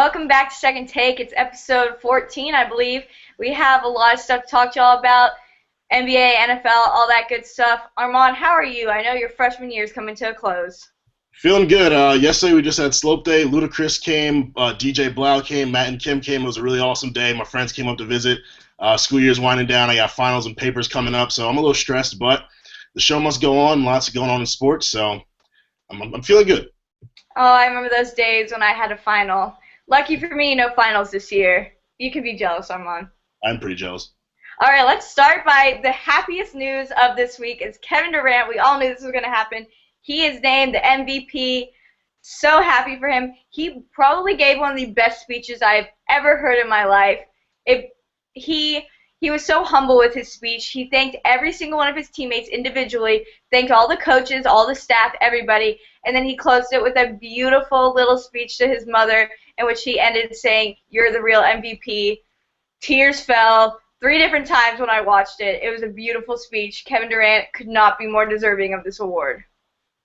Welcome back to Second Take. It's episode 14, I believe. We have a lot of stuff to talk to y'all about. NBA, NFL, all that good stuff. Armand, how are you? I know your freshman year is coming to a close. Feeling good. Yesterday we just had Slope Day. Ludacris came, DJ Blau came, Matt and Kim came. It was a really awesome day. My friends came up to visit. School year's winding down. I got finals and papers coming up, so I'm a little stressed, but the show must go on. Lots going on in sports, so I'm feeling good. Oh, I remember those days when I had a final. Lucky for me, no finals this year. You can be jealous, Armand. I'm pretty jealous. All right, let's start by the happiest news of this week is Kevin Durant. We all knew this was going to happen. He is named the MVP. So happy for him. He probably gave one of the best speeches I've ever heard in my life. He was so humble with his speech. He thanked every single one of his teammates individually, thanked all the coaches, all the staff, everybody, and then he closed it with a beautiful little speech to his mother in which he ended saying, "You're the real MVP." Tears fell 3 different times when I watched it. It was a beautiful speech. Kevin Durant could not be more deserving of this award.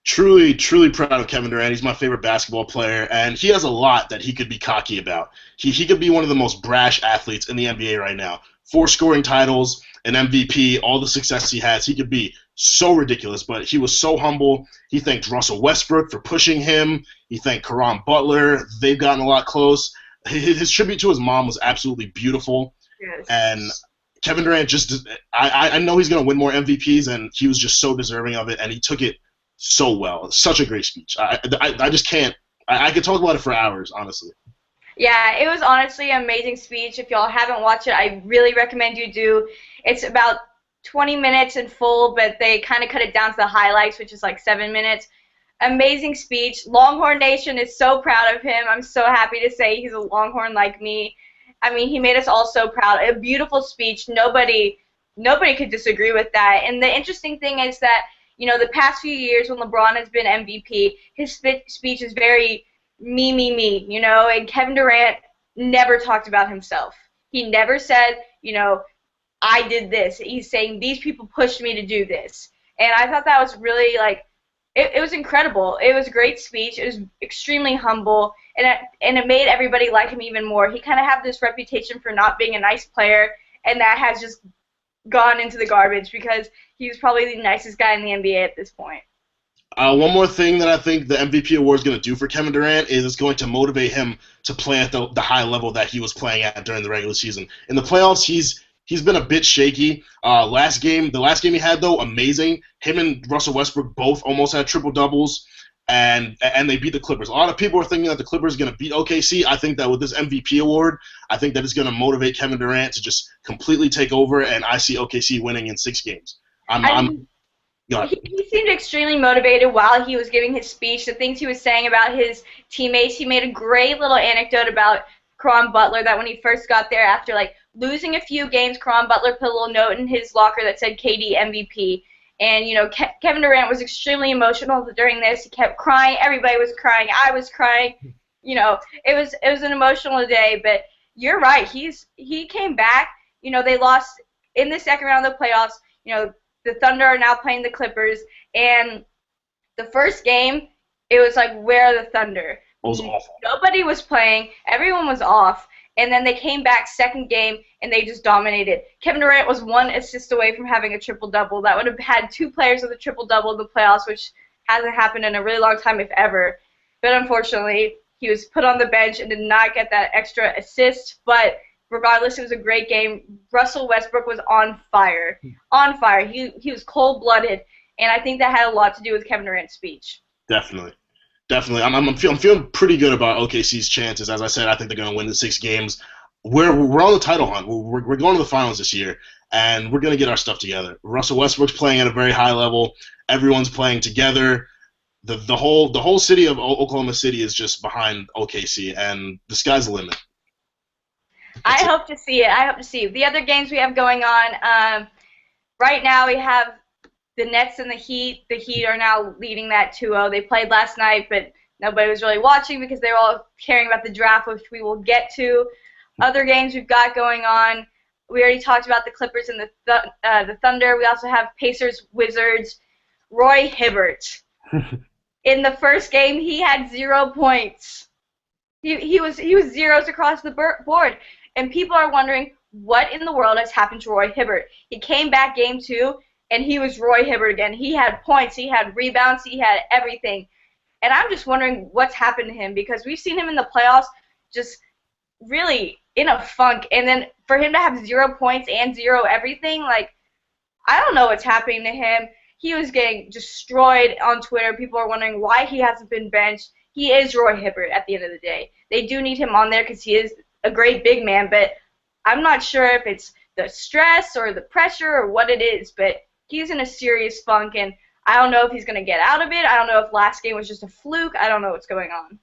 Truly, truly proud of Kevin Durant. He's my favorite basketball player, and he has a lot that he could be cocky about. He could be one of the most brash athletes in the NBA right now. 4 scoring titles, an MVP, all the success he has. He could be so ridiculous, but he was so humble. He thanked Russell Westbrook for pushing him. He thanked Caron Butler. They've gotten a lot close. His tribute to his mom was absolutely beautiful. Yes. And Kevin Durant I know he's going to win more MVPs, and he was just so deserving of it, and he took it so well. Such a great speech. I just can't. I could talk about it for hours, honestly. Yeah, it was honestly an amazing speech. If y'all haven't watched it, I really recommend you do. It's about 20 minutes in full, but they kind of cut it down to the highlights, which is like 7 minutes. Amazing speech. Longhorn Nation is so proud of him. I'm so happy to say he's a Longhorn like me. I mean, he made us all so proud. A beautiful speech. Nobody could disagree with that. And the interesting thing is that, you know, the past few years when LeBron has been MVP, his speech is very me, you know, and Kevin Durant never talked about himself. He never said, you know, I did this. He's saying these people pushed me to do this. And I thought that was really, like, it was incredible. It was a great speech. It was extremely humble, and it made everybody like him even more. He kind of had this reputation for not being a nice player, and that has just gone into the garbage because he was probably the nicest guy in the NBA at this point. One more thing that I think the MVP award is going to do for Kevin Durant is it's going to motivate him to play at the high level that he was playing at during the regular season. In the playoffs, he's been a bit shaky. The last game he had, though, amazing. Him and Russell Westbrook both almost had triple doubles, and they beat the Clippers. A lot of people are thinking that the Clippers are going to beat OKC. I think that with this MVP award, I think that it's going to motivate Kevin Durant to just completely take over, and I see OKC winning in 6 games. He seemed extremely motivated while he was giving his speech. The things he was saying about his teammates, he made a great little anecdote about Caron Butler that when he first got there after like losing a few games, Caron Butler put a little note in his locker that said KD MVP. And, you know, Kevin Durant was extremely emotional during this. He kept crying. Everybody was crying. I was crying. You know, it was an emotional day. But you're right. He came back. You know, they lost in the second round of the playoffs. You know, the Thunder are now playing the Clippers. And the first game, it was like, where are the Thunder? It was awful. Nobody was playing. Everyone was off. And then they came back second game, and they just dominated. Kevin Durant was 1 assist away from having a triple-double. That would have had 2 players with a triple-double in the playoffs, which hasn't happened in a really long time, if ever. But unfortunately, he was put on the bench and did not get that extra assist. But regardless, it was a great game. Russell Westbrook was on fire. On fire. He was cold-blooded, and I think that had a lot to do with Kevin Durant's speech. Definitely. I'm feeling pretty good about OKC's chances. As I said, I think they're going to win the 6 games. We're on the title hunt. We're going to the finals this year, and we're going to get our stuff together. Russell Westbrook's playing at a very high level. Everyone's playing together. The whole city of Oklahoma City is just behind OKC, and the sky's the limit. I hope to see it. The other games we have going on, right now we have the Nets and the Heat. The Heat are now leading that 2-0. They played last night, but nobody was really watching because they were all caring about the draft, which we will get to. Other games we've got going on, we already talked about the Clippers and the Thunder. We also have Pacers, Wizards. Roy Hibbert. In the first game, he had 0 points. He was zeros across the board, and people are wondering what in the world has happened to Roy Hibbert. He came back game 2, and he was Roy Hibbert again. He had points, he had rebounds, he had everything. And I'm just wondering what's happened to him, because we've seen him in the playoffs just really in a funk. And then for him to have 0 points and 0 everything, like, I don't know what's happening to him. He was getting destroyed on Twitter. People are wondering why he hasn't been benched. He is Roy Hibbert at the end of the day. They do need him on there because he is a great big man, but I'm not sure if it's the stress or the pressure or what it is, but he's in a serious funk, and I don't know if he's going to get out of it. I don't know if last game was just a fluke. I don't know what's going on.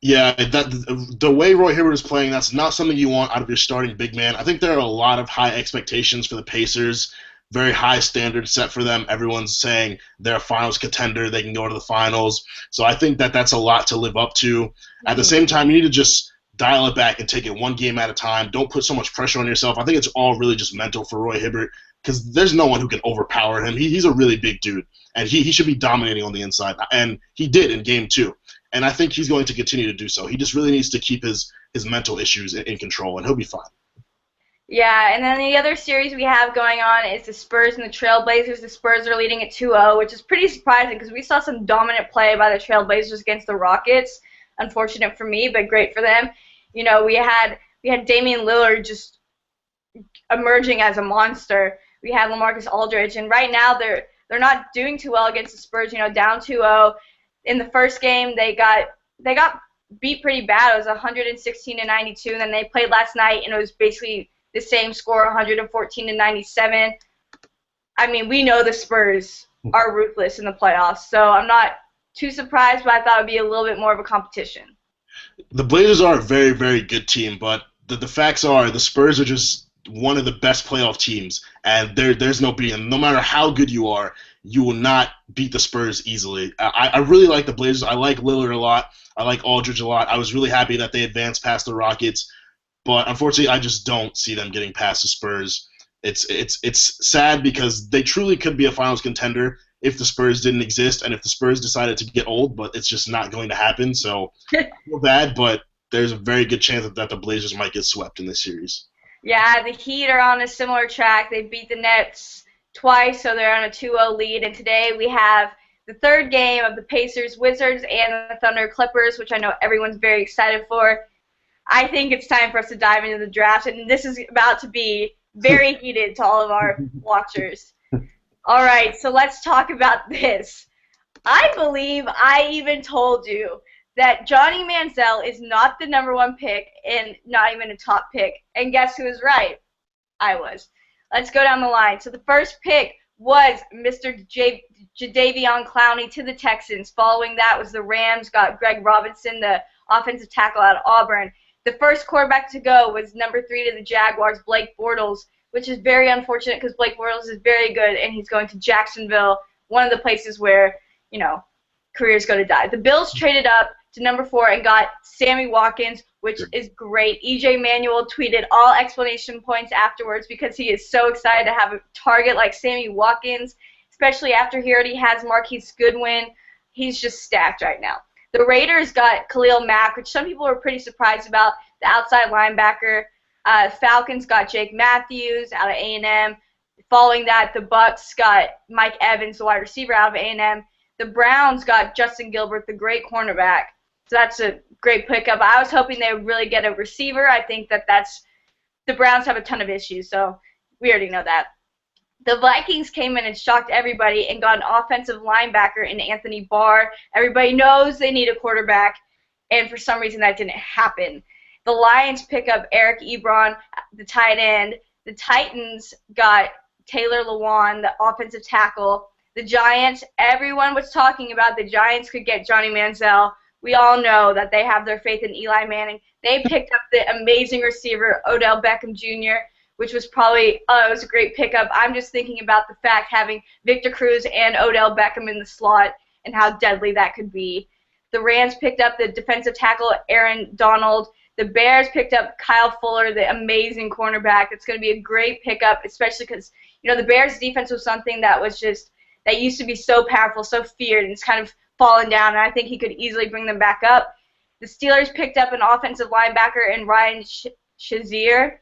Yeah, the way Roy Hibbert is playing, that's not something you want out of your starting big man. I think there are a lot of high expectations for the Pacers, very high standards set for them. Everyone's saying they're a finals contender, they can go to the finals. So I think that that's a lot to live up to. At the same time, you need to just dial it back and take it one game at a time. Don't put so much pressure on yourself. I think it's all really just mental for Roy Hibbert, because there's no one who can overpower him. He's a really big dude, and he should be dominating on the inside, and he did in game 2. And I think he's going to continue to do so. He just really needs to keep his mental issues in control, and he'll be fine. Yeah, and then the other series we have going on is the Spurs and the Trailblazers. The Spurs are leading at 2-0, which is pretty surprising because we saw some dominant play by the Trailblazers against the Rockets. Unfortunate for me, but great for them. You know, we had Damian Lillard just emerging as a monster. We had LaMarcus Aldridge, and right now they're not doing too well against the Spurs. You know, down 2-0. In the first game, they got beat pretty bad. It was 116-92, and then they played last night, and it was basically the same score, 114-97. I mean, we know the Spurs are ruthless in the playoffs, so I'm not too surprised, but I thought it would be a little bit more of a competition. The Blazers are a very, very good team, but the facts are the Spurs are just one of the best playoff teams, and there's no beating them. No matter how good you are, you will not beat the Spurs easily. I really like the Blazers. I like Lillard a lot. I like Aldridge a lot. I was really happy that they advanced past the Rockets, but unfortunately, I just don't see them getting past the Spurs. It's sad because they truly could be a finals contender if the Spurs didn't exist and if the Spurs decided to get old, but it's just not going to happen. So I feel bad, but there's a very good chance that the Blazers might get swept in this series. Yeah, the Heat are on a similar track. They beat the Nets twice, so they're on a 2-0 lead. And today we have the third game of the Pacers, Wizards, and the Thunder Clippers, which I know everyone's very excited for. I think it's time for us to dive into the draft, and this is about to be very heated to all of our watchers. All right, so let's talk about this. I believe I even told you that Johnny Manziel is not the #1 pick and not even a top pick. And guess who was right? I was. Let's go down the line. So the first pick was Mr. Jadeveon Clowney to the Texans. Following that was the Rams, got Greg Robinson, the offensive tackle out of Auburn. The first quarterback to go was #3 to the Jaguars, Blake Bortles, which is very unfortunate because Blake Bortles is very good, and he's going to Jacksonville, one of the places where, you know, careers go to die. The Bills traded up to #4 and got Sammy Watkins, which is great. E.J. Manuel tweeted all explanation points afterwards because he is so excited to have a target like Sammy Watkins, especially after he already has Marquise Goodwin. He's just stacked right now. The Raiders got Khalil Mack, which some people were pretty surprised about, the outside linebacker. Falcons got Jake Matthews out of A&M. Following that, the Bucks got Mike Evans, the wide receiver out of A&M. The Browns got Justin Gilbert, the great cornerback. So that's a great pickup. I was hoping they would really get a receiver. I think the Browns have a ton of issues, so we already know that. The Vikings came in and shocked everybody and got an offensive linebacker in Anthony Barr. Everybody knows they need a quarterback, and for some reason that didn't happen. The Lions pick up Eric Ebron, the tight end. The Titans got Taylor Lewan, the offensive tackle. The Giants, everyone was talking about the Giants could get Johnny Manziel. We all know that they have their faith in Eli Manning. They picked up the amazing receiver, Odell Beckham Jr., which was probably, it was a great pickup. I'm just thinking about the fact having Victor Cruz and Odell Beckham in the slot and how deadly that could be. The Rams picked up the defensive tackle, Aaron Donald. The Bears picked up Kyle Fuller, the amazing cornerback. It's going to be a great pickup, especially because, you know, the Bears' defense was something that used to be so powerful, so feared, and it's kind of fallen down, and I think he could easily bring them back up. The Steelers picked up an offensive linebacker in Ryan Shazier.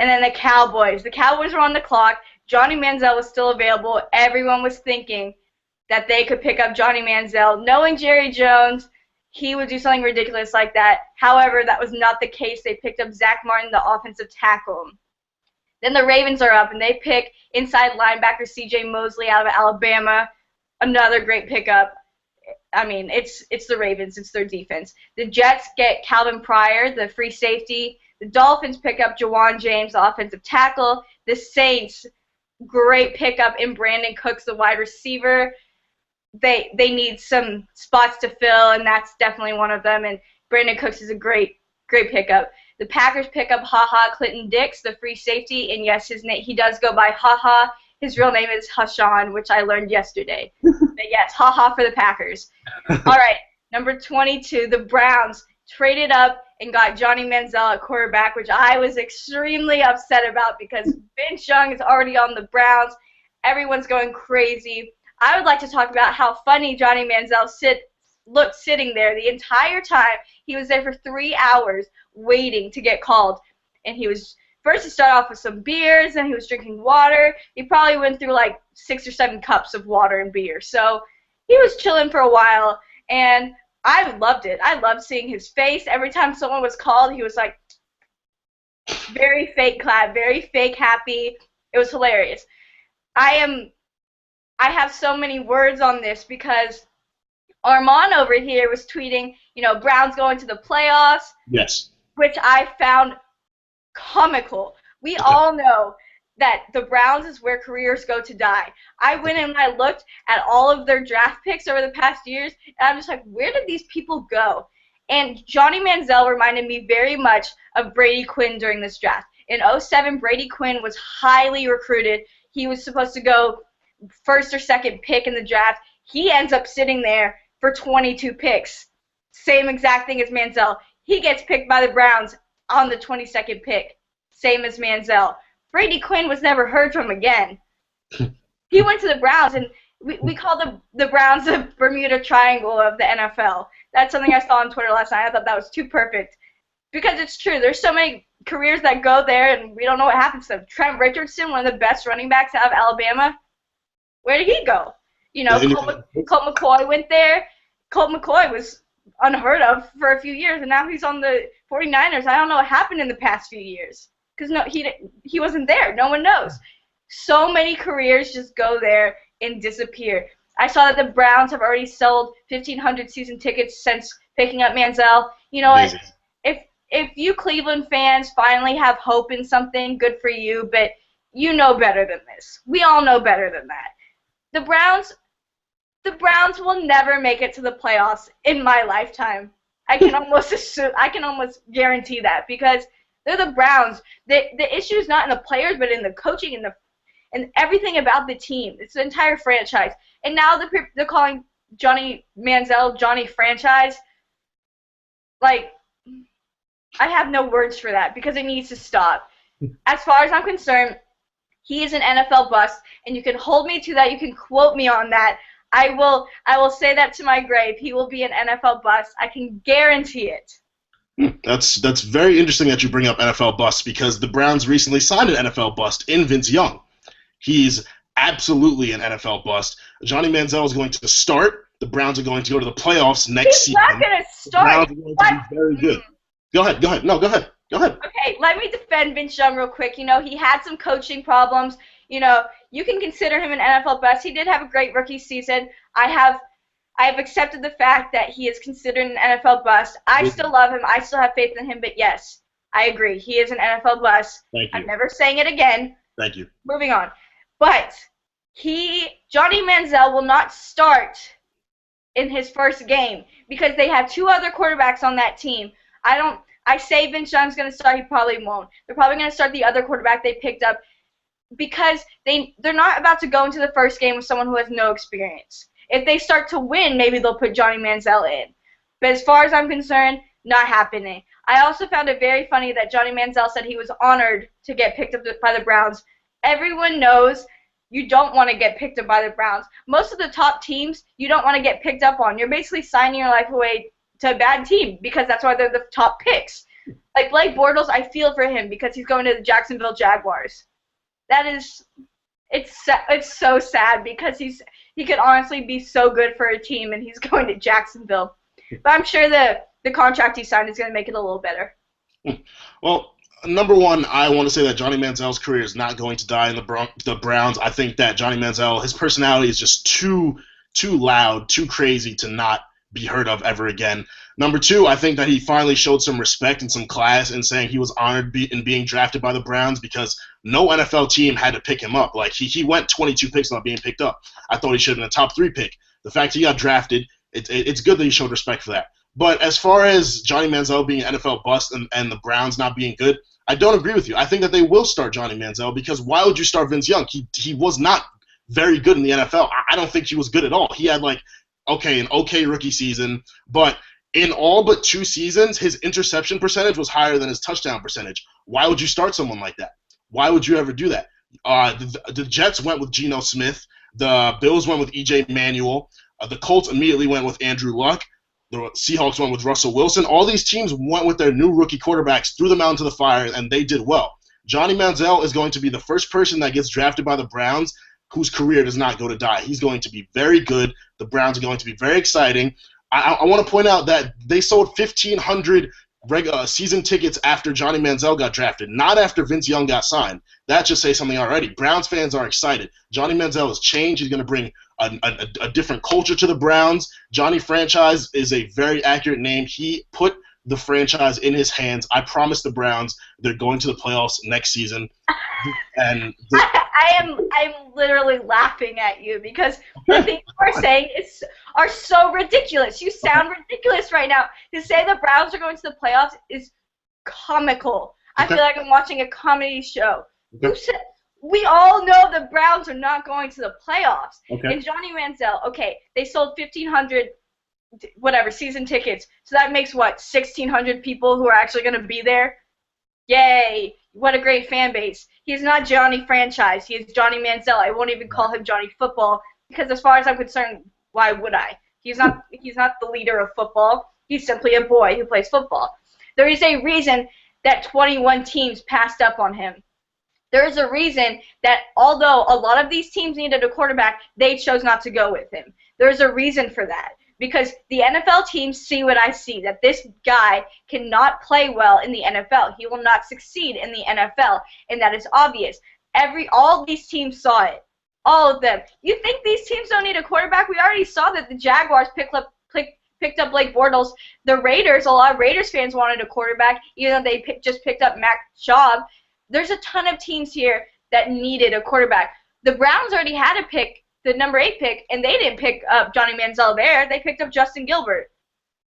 And then the Cowboys. The Cowboys were on the clock. Johnny Manziel was still available. Everyone was thinking that they could pick up Johnny Manziel. Knowing Jerry Jones, he would do something ridiculous like that. However, that was not the case. They picked up Zach Martin, the offensive tackle. Then the Ravens are up, and they pick inside linebacker C.J. Mosley out of Alabama. Another great pickup. I mean, it's the Ravens. It's their defense. The Jets get Calvin Pryor, the free safety. The Dolphins pick up Jawan James, the offensive tackle. The Saints, great pickup in Brandon Cooks, the wide receiver. They need some spots to fill, and that's definitely one of them. And Brandon Cooks is a great pickup. The Packers pick up HaHa Clinton-Dix, the free safety, and yes, he does go by HaHa. His real name is Hashan, which I learned yesterday. But yes, HaHa for the Packers. All right, number 22, the Browns traded up and got Johnny Manziel at quarterback, which I was extremely upset about because Vince Young is already on the Browns. Everyone's going crazy. I would like to talk about how funny Johnny Manziel looked sitting there the entire time. He was there for 3 hours waiting to get called. And he started off with some beers, and he was drinking water. He probably went through like 6 or 7 cups of water and beer. So he was chilling for a while, and I loved it. I loved seeing his face. Every time someone was called, he was like very fake clap, very fake happy. It was hilarious. I have so many words on this because Armand over here was tweeting, Browns going to the playoffs. Yes. Which I found comical. We all know that the Browns is where careers go to die. I went and I looked at all of their draft picks over the past years, and I'm just like, where did these people go? And Johnny Manziel reminded me very much of Brady Quinn during this draft. In 2007, Brady Quinn was highly recruited. He was supposed to go first or second pick in the draft. He ends up sitting there for 22 picks. Same exact thing as Manziel. He gets picked by the Browns on the 22nd pick. Same as Manziel. Brady Quinn was never heard from again. He went to the Browns, and we call the Browns the Bermuda Triangle of the NFL. That's something I saw on Twitter last night. I thought that was too perfect. Because it's true. There's so many careers that go there, and we don't know what happens to them. Trent Richardson, one of the best running backs out of Alabama, where did he go? Colt McCoy went there. Colt McCoy was unheard of for a few years, and now he's on the 49ers. I don't know what happened in the past few years because he wasn't there. No one knows. So many careers just go there and disappear. I saw that the Browns have already sold 1,500 season tickets since picking up Manziel. You know what? If you Cleveland fans finally have hope in something, good for you, but you know better than this. We all know better than that. The Browns will never make it to the playoffs in my lifetime. I can almost guarantee that because they're the Browns. The issue is not in the players, but in the coaching and everything about the team. It's the entire franchise. And now they're calling Johnny Manziel Johnny Franchise. Like, I have no words for that because it needs to stop. As far as I'm concerned, he is an NFL bust, and you can hold me to that. You can quote me on that. I will say that to my grave. He will be an NFL bust. I can guarantee it. That's very interesting that you bring up NFL busts because the Browns recently signed an NFL bust in Vince Young. He's absolutely an NFL bust. Johnny Manziel is going to start. The Browns are going to go to the playoffs next season. He's not going to start. The Browns are going to be very good. Go ahead. No, go ahead. Okay, let me defend Vince Young real quick. He had some coaching problems. You can consider him an NFL bust. He did have a great rookie season. I have accepted the fact that he is considered an NFL bust. I still love him. I still have faith in him. But yes, I agree. He is an NFL bust. Thank you. I'm never saying it again. Thank you. Moving on. But Johnny Manziel will not start in his first game because they have 2 other quarterbacks on that team. I say Vince Young's going to start. He probably won't. They're probably going to start the other quarterback they picked up because they're not about to go into the first game with someone who has no experience. If they start to win, maybe they'll put Johnny Manziel in. But as far as I'm concerned, not happening. I also found it very funny that Johnny Manziel said he was honored to get picked up by the Browns. Everyone knows you don't want to get picked up by the Browns. Most of the top teams, you don't want to get picked up on. You're basically signing your life away to a bad team because that's why they're the top picks. Like Blake Bortles, I feel for him because he's going to the Jacksonville Jaguars. It's so sad because he could honestly be so good for a team, and he's going to Jacksonville. But I'm sure the contract he signed is going to make it a little better. Well, number one, I want to say that Johnny Manziel's career is not going to die in the Browns. I think that Johnny Manziel, his personality is just too loud, too crazy to not be heard of ever again. Number two, I think that he finally showed some respect and some class in saying he was honored in being drafted by the Browns because no NFL team had to pick him up. Like, he went 22 picks without being picked up. I thought he should have been a top 3 pick. The fact he got drafted, it's good that he showed respect for that. But as far as Johnny Manziel being an NFL bust and the Browns not being good, I don't agree with you. I think that they will start Johnny Manziel because why would you start Vince Young? He was not very good in the NFL. I don't think he was good at all. He had an okay rookie season, but in all but 2 seasons, his interception percentage was higher than his touchdown percentage. Why would you start someone like that? Why would you ever do that? The Jets went with Geno Smith. The Bills went with E.J. Manuel. The Colts immediately went with Andrew Luck. The Seahawks went with Russell Wilson. All these teams went with their new rookie quarterbacks, threw them out into the fire, and they did well. Johnny Manziel is going to be the first person that gets drafted by the Browns whose career does not go to die. He's going to be very good. The Browns are going to be very exciting. I want to point out that they sold 1,500 season tickets after Johnny Manziel got drafted, not after Vince Young got signed. That should say something already. Browns fans are excited. Johnny Manziel has changed. He's going to bring a different culture to the Browns. Johnny Franchise is a very accurate name. He put the franchise in his hands. I promise the Browns they're going to the playoffs next season. And I'm literally laughing at you because the things you are saying are so ridiculous. You sound ridiculous right now. To say the Browns are going to the playoffs is comical. I feel like I'm watching a comedy show. We all know the Browns are not going to the playoffs. And Johnny Manziel, they sold 1,500 season tickets. So that makes 1,600 people who are actually going to be there. Yay! What a great fan base. He's not Johnny Franchise. He is Johnny Manziel. I won't even call him Johnny Football because as far as I'm concerned, why would I? He's not the leader of football. He's simply a boy who plays football. There is a reason that 21 teams passed up on him. There is a reason that although a lot of these teams needed a quarterback, they chose not to go with him. There's a reason for that. Because the NFL teams see what I see, that this guy cannot play well in the NFL. He will not succeed in the NFL, and that is obvious. All these teams saw it. All of them. You think these teams don't need a quarterback? We already saw that the Jaguars picked up Blake Bortles. The Raiders, a lot of Raiders fans wanted a quarterback, even though they just picked up Mac Jones. There's a ton of teams here that needed a quarterback. The Browns already had a pick, the number 8 pick, and they didn't pick up Johnny Manziel there. They picked up Justin Gilbert.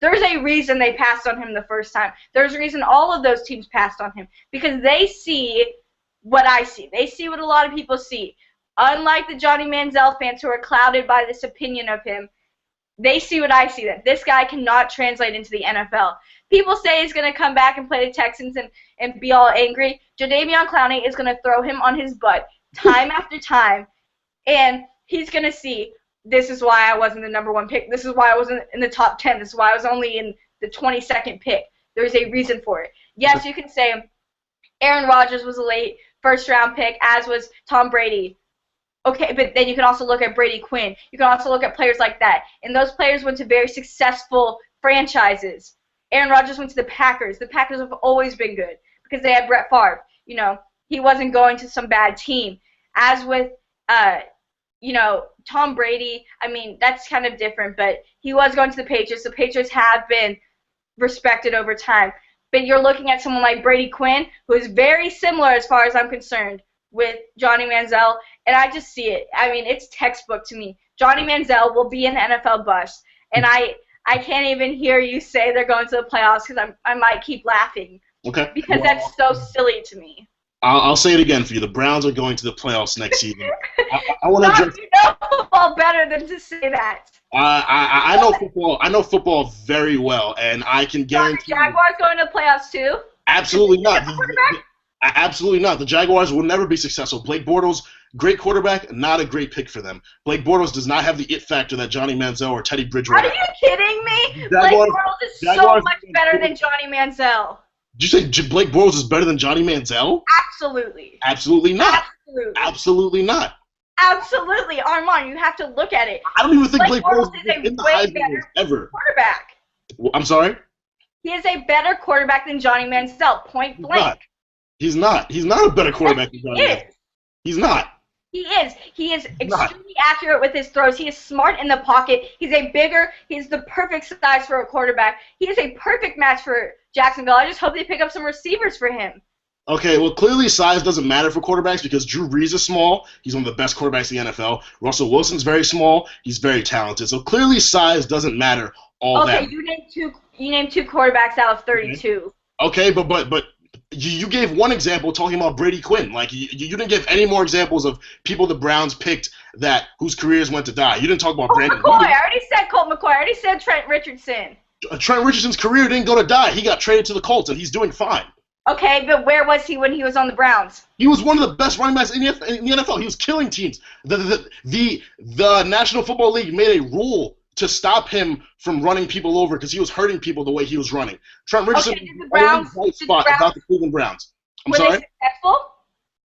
There's a reason they passed on him the first time. There's a reason all of those teams passed on him, because they see what I see. They see what a lot of people see. Unlike the Johnny Manziel fans who are clouded by this opinion of him, they see what I see, that this guy cannot translate into the NFL. People say he's going to come back and play the Texans and be all angry. Jadeveon Clowney is going to throw him on his butt time after time, and he's going to see, this is why I wasn't the number 1 pick. This is why I wasn't in the top 10. This is why I was only in the 22nd pick. There's a reason for it. Yes, you can say Aaron Rodgers was a late first-round pick, as was Tom Brady. Okay, but then you can also look at Brady Quinn. You can also look at players like that. And those players went to very successful franchises. Aaron Rodgers went to the Packers. The Packers have always been good because they had Brett Favre. He wasn't going to some bad team. As with Tom Brady, that's kind of different, but he was going to the Patriots. The Patriots have been respected over time. But you're looking at someone like Brady Quinn, who is very similar as far as I'm concerned with Johnny Manziel, and I just see it. It's textbook to me. Johnny Manziel will be an NFL bust, and I can't even hear you say they're going to the playoffs because I might keep laughing. Okay. Because that's so silly to me. I'll say it again for you. The Browns are going to the playoffs next season. I want to address. You know football better than to say that. I know football. I know football very well, and I can guarantee. Are the Jaguars going to the playoffs too? Absolutely not. Absolutely not. The Jaguars will never be successful. Blake Bortles great quarterback, not a great pick for them. Blake Bortles does not have the it factor that Johnny Manziel or Teddy Bridgewater. Are you kidding me? Blake Bortles is so much better than Johnny Manziel. Did you say Blake Bortles is better than Johnny Manziel? Absolutely. Absolutely not. Absolutely. Absolutely not. Absolutely, Armand, you have to look at it. I don't even think Blake Bortles is a in the way Heisman better ever. Quarterback. I'm sorry? He is a better quarterback than Johnny Manziel, point blank. He's not. He's not a better quarterback than Johnny Manziel. He's not. He is. He is extremely accurate with his throws. He is smart in the pocket. He's the perfect size for a quarterback. He is a perfect match for Jacksonville. I just hope they pick up some receivers for him. Okay, well, clearly size doesn't matter for quarterbacks because Drew Brees is small. He's one of the best quarterbacks in the NFL. Russell Wilson's very small. He's very talented. So clearly size doesn't matter all that. Okay, you named two quarterbacks out of 32. Okay, but you gave one example talking about Brady Quinn. Like, you didn't give any more examples of people the Browns picked whose careers went to die. You didn't talk about Brandon. McCoy. I already said Colt McCoy. I already said Trent Richardson. Trent Richardson's career didn't go to die. He got traded to the Colts, and he's doing fine. Okay, but where was he when he was on the Browns? He was one of the best running backs in the NFL. He was killing teams. The National Football League made a rule to stop him from running people over because he was hurting people the way he was running. Trent Richardson was a bright spot about the Cleveland Browns. Were they successful?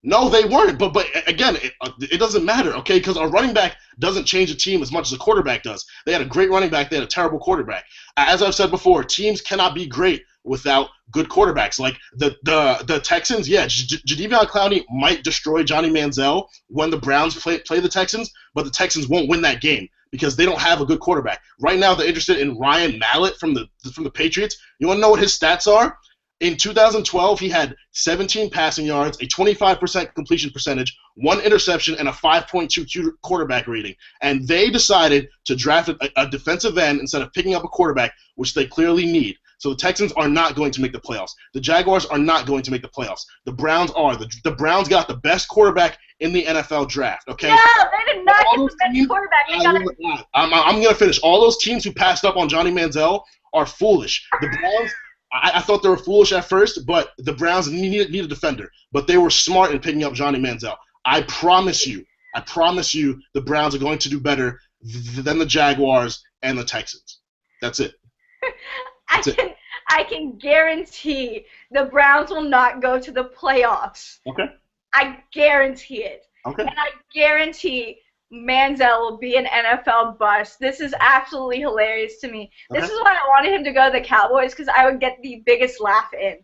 No, they weren't. But again, it doesn't matter, okay? Because a running back doesn't change a team as much as a quarterback does. They had a great running back. They had a terrible quarterback. As I've said before, teams cannot be great without good quarterbacks. Like the Texans, yeah, Jadeveon Clowney might destroy Johnny Manziel when the Browns play the Texans, but the Texans won't win that game because they don't have a good quarterback. Right now, they're interested in Ryan Mallett from the Patriots. You want to know what his stats are? In 2012, he had 17 passing yards, a 25% completion percentage, 1 interception, and a 5.2 quarterback rating. And they decided to draft a defensive end instead of picking up a quarterback, which they clearly need. So the Texans are not going to make the playoffs. The Jaguars are not going to make the playoffs. The Browns are. The Browns got the best quarterback in the NFL draft, okay? No, they did not get the best quarterback. I'm going to finish. All those teams who passed up on Johnny Manziel are foolish. The Browns, I thought they were foolish at first, but the Browns need a defender. But they were smart in picking up Johnny Manziel. I promise you, the Browns are going to do better than the Jaguars and the Texans. That's it. I can guarantee the Browns will not go to the playoffs. Okay. I guarantee it. Okay. And I guarantee Manziel will be an NFL bust. This is absolutely hilarious to me. This is why I wanted him to go to the Cowboys, because I would get the biggest laugh in.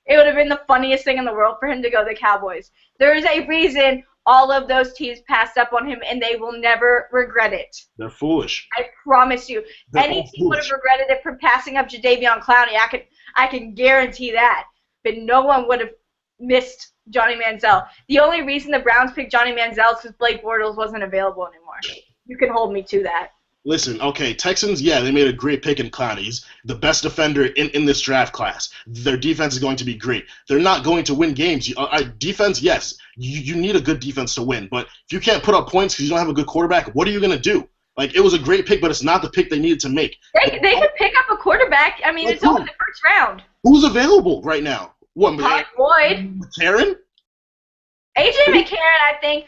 It would have been the funniest thing in the world for him to go to the Cowboys. There is a reason all of those teams passed up on him, and they will never regret it. They're foolish. I promise you. Any team would have regretted it for passing up Jadeveon Clowney. I can guarantee that. But no one would have missed Johnny Manziel. The only reason the Browns picked Johnny Manziel is because Blake Bortles wasn't available anymore. You can hold me to that. Listen, okay, Texans, yeah, they made a great pick in Clowney. He's the best defender in this draft class. Their defense is going to be great. They're not going to win games. Defense, yes, you need a good defense to win. But if you can't put up points because you don't have a good quarterback, what are you going to do? Like, it was a great pick, but it's not the pick they needed to make. They could pick up a quarterback. I mean, it's only the first round. Who's available right now? What, Todd Boyd. McCarron? A.J. McCarron, I think,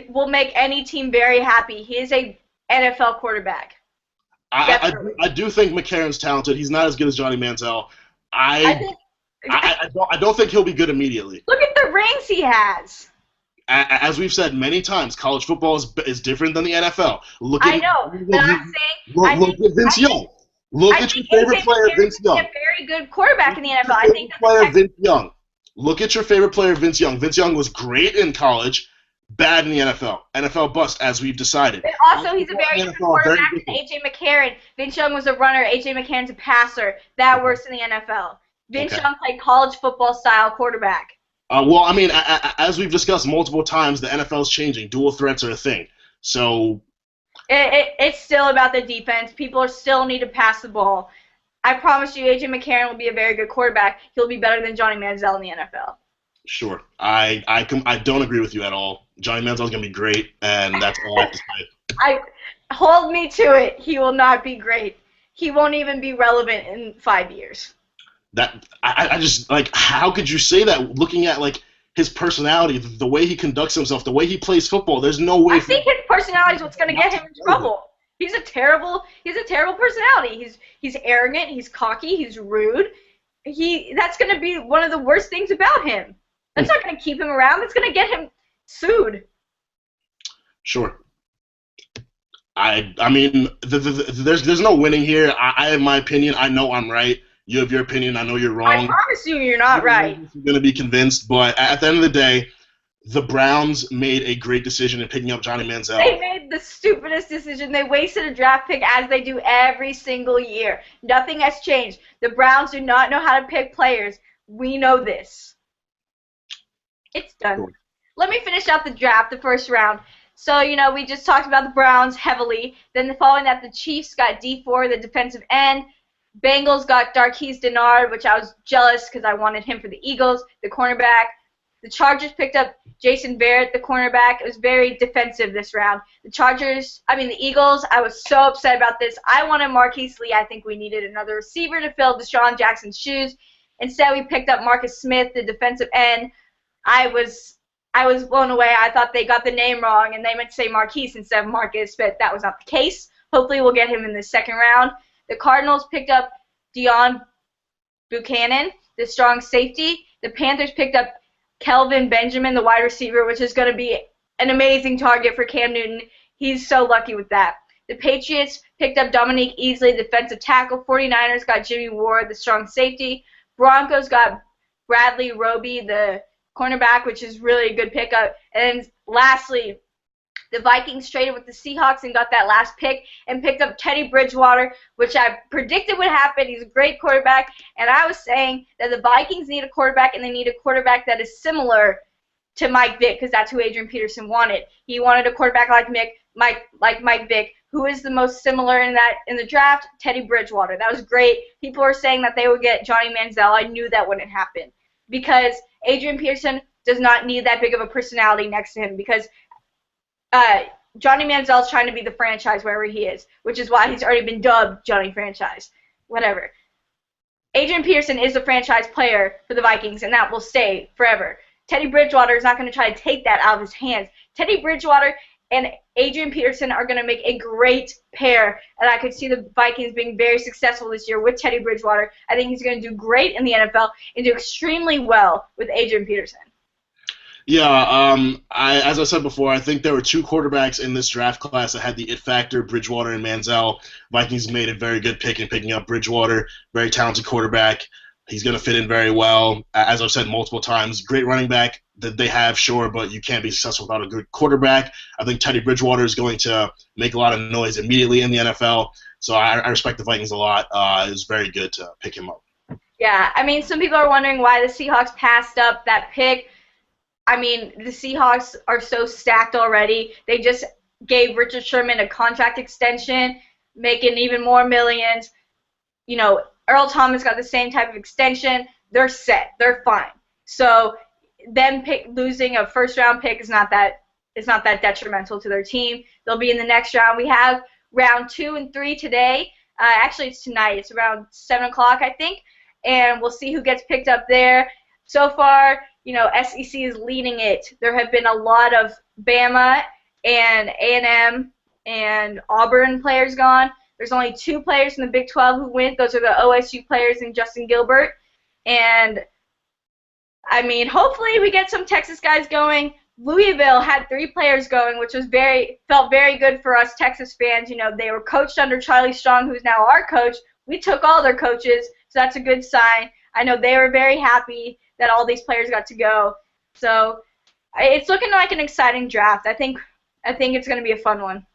will make any team very happy. He is a NFL quarterback. I do think McCarron's talented. He's not as good as Johnny Manziel. I don't think he'll be good immediately. Look at the rings he has. As we've said many times, college football is different than the NFL. I know, but I'm saying look at Vince Young. Look at your favorite player, Vince Young. He's a very good quarterback in the NFL. I think Vince Young. Look at your favorite player, Vince Young. Vince Young was great in college, bad in the NFL. NFL bust, as we've decided. But also, he's a very good quarterback than A.J. McCarron. Vince Young was a runner. A.J. McCarron's a passer. That works in the NFL. Vince Young played college football-style quarterback. Well, I mean, as we've discussed multiple times, the NFL's changing. Dual threats are a thing. So it's still about the defense. People still need to pass the ball. I promise you, A.J. McCarron will be a very good quarterback. He'll be better than Johnny Manziel in the NFL. Sure. I don't agree with you at all. Johnny Manziel's going to be great, and that's all I have to say. Hold me to it. He will not be great. He won't even be relevant in 5 years. I just, like, how could you say that looking at, like, his personality, the way he conducts himself, the way he plays football. There's no way. I think his personality is what's going to get him in trouble. He's a terrible personality. He's arrogant. He's cocky. He's rude. That's going to be one of the worst things about him. That's not going to keep him around. That's going to get him sued. Sure. I mean, there's no winning here. I have my opinion. I know I'm right. You have your opinion. I know you're wrong. I promise you're not right. You're going to be convinced, but at the end of the day, the Browns made a great decision in picking up Johnny Manziel. They made the stupidest decision. They wasted a draft pick as they do every single year. Nothing has changed. The Browns do not know how to pick players. We know this. It's done. Sure. Let me finish out the draft, the first round. So, we just talked about the Browns heavily. Then following that, the Chiefs got D4, the defensive end. Bengals got Darqueze Dennard, which I was jealous because I wanted him for the Eagles, the cornerback. The Chargers picked up Jason Barrett, the cornerback. It was very defensive this round. The Eagles, I was so upset about this. I wanted Marquise Lee. I think we needed another receiver to fill Deshaun Jackson's shoes. Instead, we picked up Marcus Smith, the defensive end. I was blown away. I thought they got the name wrong, and they meant to say Marquise instead of Marcus, but that was not the case. Hopefully we'll get him in the second round. The Cardinals picked up Deon Buchanan, the strong safety. The Panthers picked up Kelvin Benjamin, the wide receiver, which is going to be an amazing target for Cam Newton. He's so lucky with that. The Patriots picked up Dominique Easley, defensive tackle. 49ers got Jimmy Ward, the strong safety. Broncos got Bradley Roby, the cornerback, which is really a good pickup. And lastly, the Vikings traded with the Seahawks and got that last pick and picked up Teddy Bridgewater, which I predicted would happen. He's a great quarterback, and I was saying that the Vikings need a quarterback, and they need a quarterback that is similar to Mike Vick, because that's who Adrian Peterson wanted. He wanted a quarterback like Mike Vick. Who is the most similar in the draft? Teddy Bridgewater. That was great. People were saying that they would get Johnny Manziel. I knew that wouldn't happen because Adrian Peterson does not need that big of a personality next to him, because Johnny Manziel is trying to be the franchise wherever he is, which is why he's already been dubbed Johnny Franchise. Whatever. Adrian Peterson is the franchise player for the Vikings, and that will stay forever. Teddy Bridgewater is not going to try to take that out of his hands. Teddy Bridgewater and Adrian Peterson are going to make a great pair, and I could see the Vikings being very successful this year with Teddy Bridgewater. I think he's going to do great in the NFL and do extremely well with Adrian Peterson. Yeah, as I said before, I think there were two quarterbacks in this draft class that had the it factor, Bridgewater and Manziel. Vikings made a very good pick in picking up Bridgewater, very talented quarterback. He's going to fit in very well. As I've said multiple times, great running back that they have, sure, but you can't be successful without a good quarterback. I think Teddy Bridgewater is going to make a lot of noise immediately in the NFL, so I respect the Vikings a lot. It was very good to pick him up. Yeah, some people are wondering why the Seahawks passed up that pick. The Seahawks are so stacked already. They just gave Richard Sherman a contract extension, making even more millions. Earl Thomas got the same type of extension. They're set. They're fine. So them losing a first-round pick is not that detrimental to their team. They'll be in the next round. We have round 2 and 3 today. Actually, it's tonight. It's around 7 o'clock, I think. And we'll see who gets picked up there. So far, SEC is leading it. There have been a lot of Bama and A&M and Auburn players gone. There's only 2 players in the Big 12 who went. Those are the OSU players and Justin Gilbert. And, hopefully we get some Texas guys going. Louisville had 3 players going, which was felt very good for us Texas fans. They were coached under Charlie Strong, who's now our coach. We took all their coaches, so that's a good sign. I know they were very happy that all these players got to go. So it's looking like an exciting draft. I think it's going to be a fun one.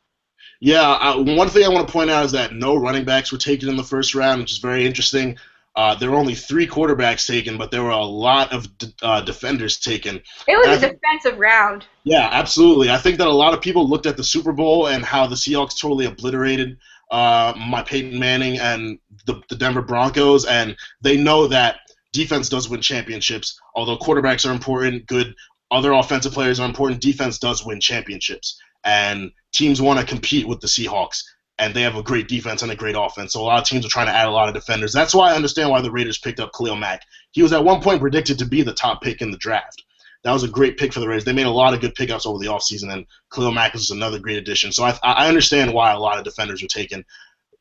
Yeah, one thing I want to point out is that no running backs were taken in the first round, which is very interesting. There were only 3 quarterbacks taken, but there were a lot of defenders taken. It was a defensive round. Yeah, absolutely. I think that a lot of people looked at the Super Bowl and how the Seahawks totally obliterated Peyton Manning and the Denver Broncos, and they know that defense does win championships. Although quarterbacks are important, good other offensive players are important, defense does win championships. And teams want to compete with the Seahawks, and they have a great defense and a great offense. So a lot of teams are trying to add a lot of defenders. That's why I understand why the Raiders picked up Khalil Mack. He was at one point predicted to be the top pick in the draft. that was a great pick for the Raiders. They made a lot of good pickups over the offseason, and Khalil Mack is another great addition. So I understand why a lot of defenders were taken.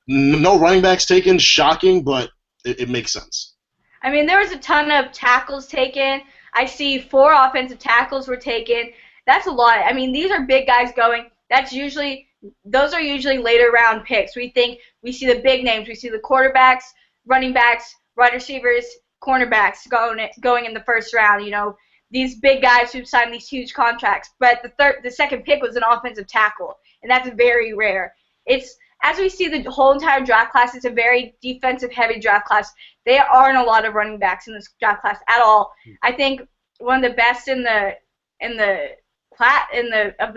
No running backs taken, shocking, but it makes sense. I mean, there was a ton of tackles taken. I see 4 offensive tackles were taken. That's a lot. I mean, these are big guys going. Those are usually later round picks. We see the big names. We see the quarterbacks, running backs, wide receivers, cornerbacks going in the first round. You know, these big guys who signed these huge contracts. But the second pick was an offensive tackle, and that's very rare. As we see the whole entire draft class, it's a very defensive-heavy draft class. There aren't a lot of running backs in this draft class at all. I think one of the best of the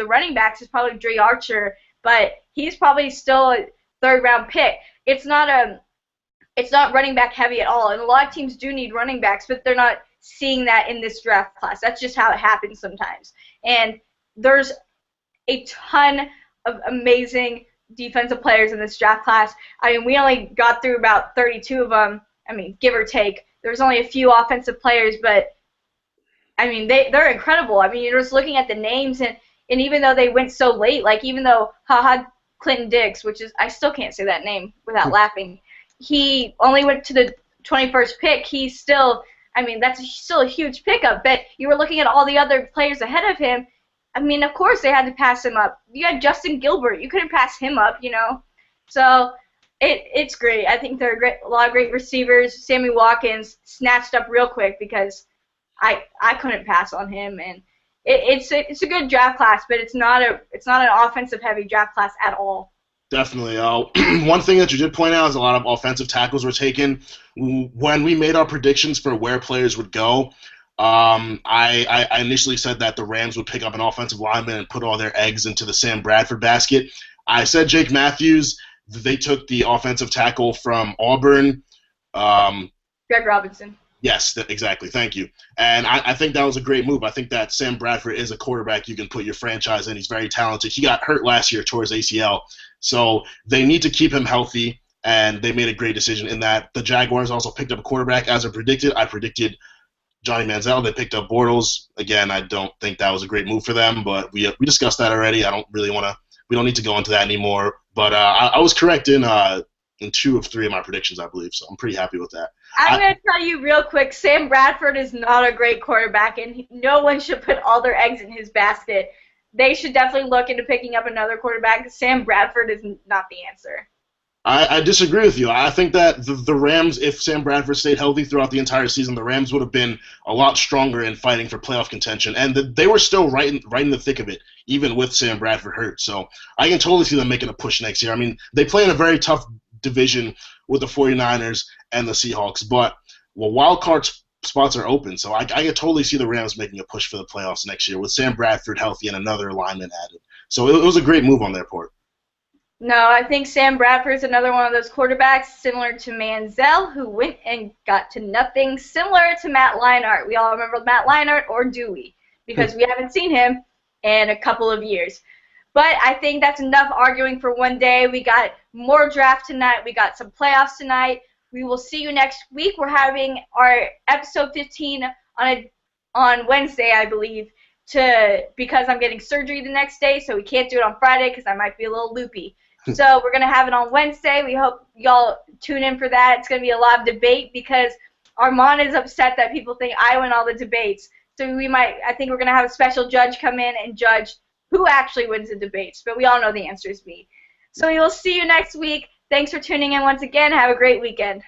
running backs is probably Dre Archer, but he's probably still a third-round pick. It's not running back heavy at all, and a lot of teams do need running backs, but they're not seeing that in this draft class. That's just how it happens sometimes. And there's a ton of amazing defensive players in this draft class. I mean, we only got through about 32 of them. I mean, give or take. There's only a few offensive players, but I mean, they're incredible. I mean, you're just looking at the names, and even though they went so late, like even though Clinton Dix, which is, I still can't say that name without laughing, he only went to the 21st pick. He's still, I mean, that's still a huge pickup, but you were looking at all the other players ahead of him. I mean, of course they had to pass him up. You had Justin Gilbert. You couldn't pass him up, you know. So it's great. I think there are a lot of great receivers. Sammy Watkins snatched up real quick because I couldn't pass on him, and it's a good draft class, but it's not an offensive heavy draft class at all. Definitely. One thing that you did point out is a lot of offensive tackles were taken. When we made our predictions for where players would go, I initially said that the Rams would pick up an offensive lineman and put all their eggs into the Sam Bradford basket. I said Jake Matthews. They took the offensive tackle from Auburn. Greg Robinson. Yes, exactly. Thank you. And I think that was a great move. I think that Sam Bradford is a quarterback you can put your franchise in. He's very talented. He got hurt last year towards ACL. So they need to keep him healthy, and they made a great decision in that. The Jaguars also picked up a quarterback as I predicted. I predicted Johnny Manziel. They picked up Bortles. Again, I don't think that was a great move for them, but we discussed that already. I don't really want to – we don't need to go into that anymore. But I was correct in 2 of 3 of my predictions, I believe, so I'm pretty happy with that. I'm going to tell you real quick, Sam Bradford is not a great quarterback, and no one should put all their eggs in his basket. They should definitely look into picking up another quarterback. Sam Bradford is not the answer. I disagree with you. I think that the Rams, if Sam Bradford stayed healthy throughout the entire season, the Rams would have been a lot stronger in fighting for playoff contention, and they were still right in the thick of it, even with Sam Bradford hurt. So I can totally see them making a push next year. I mean, they play in a very tough division with the 49ers and the Seahawks, but wild card spots are open, so I can totally see the Rams making a push for the playoffs next year with Sam Bradford healthy and another lineman added. So it was a great move on their part. No, I think Sam Bradford is another one of those quarterbacks similar to Manziel, who went and got to nothing, similar to Matt Leinart. We all remember Matt Leinart, or do we? Because we haven't seen him in a couple of years. But I think that's enough arguing for one day. We got more draft tonight. We got some playoffs tonight. We will see you next week. We're having our episode 15 on Wednesday, I believe, because I'm getting surgery the next day, so we can't do it on Friday because I might be a little loopy. So we're going to have it on Wednesday. We hope y'all tune in for that. It's going to be a lot of debate because Armand is upset that people think I win all the debates. So I think we're going to have a special judge come in and judge who actually wins the debates. But we all know the answer is me. So we will see you next week. Thanks for tuning in once again. Have a great weekend.